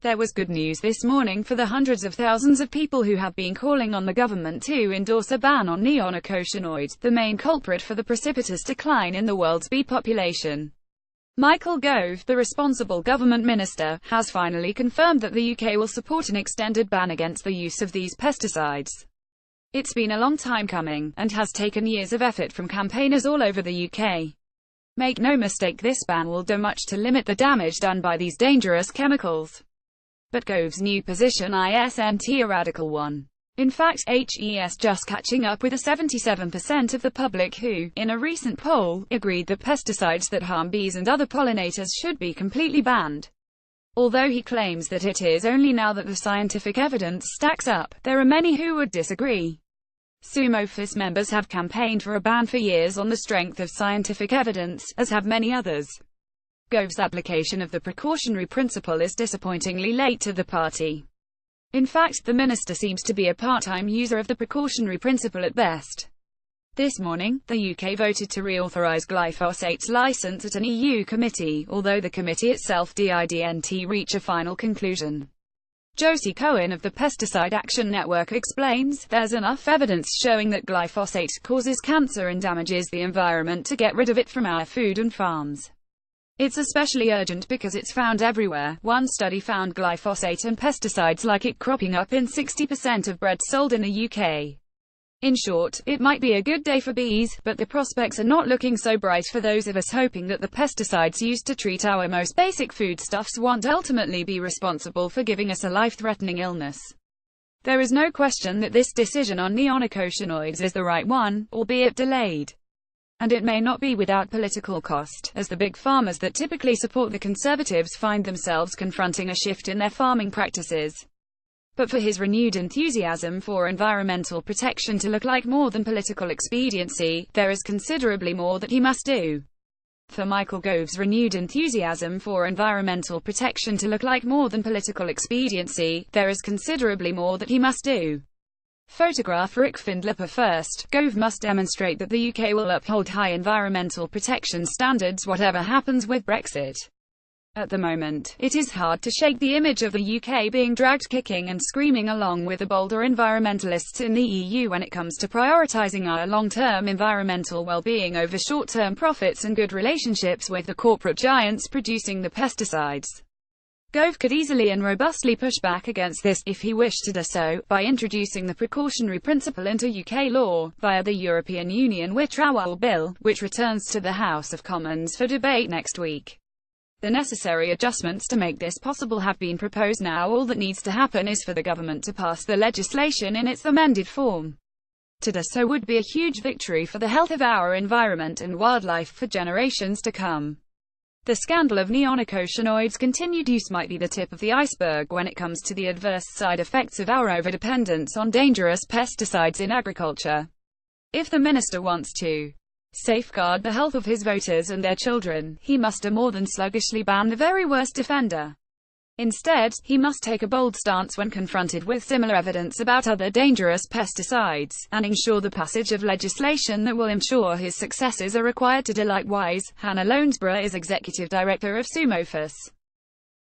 There was good news this morning for the hundreds of thousands of people who have been calling on the government to endorse a ban on neonicotinoids, the main culprit for the precipitous decline in the world's bee population. Michael Gove, the responsible government minister, has finally confirmed that the UK will support an extended ban against the use of these pesticides. It's been a long time coming, and has taken years of effort from campaigners all over the UK. Make no mistake, this ban will do much to limit the damage done by these dangerous chemicals. But Gove's new position isn't a radical one. In fact, he's just catching up with the 77% of the public who, in a recent poll, agreed that pesticides that harm bees and other pollinators should be completely banned. Although he claims that it is only now that the scientific evidence stacks up, there are many who would disagree. ShockingTimes members have campaigned for a ban for years on the strength of scientific evidence, as have many others. Gove's application of the precautionary principle is disappointingly late to the party. In fact, the minister seems to be a part-time user of the precautionary principle at best. This morning, the UK voted to reauthorize glyphosate's license at an EU committee, although the committee itself didn't reach a final conclusion. Josie Cohen of the Pesticide Action Network explains, there's enough evidence showing that glyphosate causes cancer and damages the environment to get rid of it from our food and farms. It's especially urgent because it's found everywhere. One study found glyphosate and pesticides like it cropping up in 60% of bread sold in the UK. In short, it might be a good day for bees, but the prospects are not looking so bright for those of us hoping that the pesticides used to treat our most basic foodstuffs won't ultimately be responsible for giving us a life-threatening illness. There is no question that this decision on neonicotinoids is the right one, albeit delayed. And it may not be without political cost, as the big farmers that typically support the Conservatives find themselves confronting a shift in their farming practices. But for his renewed enthusiasm for environmental protection to look like more than political expediency, there is considerably more that he must do. For Michael Gove's renewed enthusiasm for environmental protection to look like more than political expediency, there is considerably more that he must do. Photograph Rick Findlaper first. Gove must demonstrate that the UK will uphold high environmental protection standards whatever happens with Brexit. At the moment, it is hard to shake the image of the UK being dragged kicking and screaming along with the bolder environmentalists in the EU when it comes to prioritising our long-term environmental well-being over short-term profits and good relationships with the corporate giants producing the pesticides. Gove could easily and robustly push back against this, if he wished to do so, by introducing the precautionary principle into UK law, via the European Union Withdrawal Bill, which returns to the House of Commons for debate next week. The necessary adjustments to make this possible have been proposed now. All that needs to happen is for the government to pass the legislation in its amended form. To do so would be a huge victory for the health of our environment and wildlife for generations to come. The scandal of neonicotinoids' continued use might be the tip of the iceberg when it comes to the adverse side effects of our overdependence on dangerous pesticides in agriculture. If the minister wants to safeguard the health of his voters and their children, he must do more than sluggishly ban the very worst offender. Instead, he must take a bold stance when confronted with similar evidence about other dangerous pesticides, and ensure the passage of legislation that will ensure his successors are required to do likewise. Hannah Lownsbrough is executive director of ShockingTimes.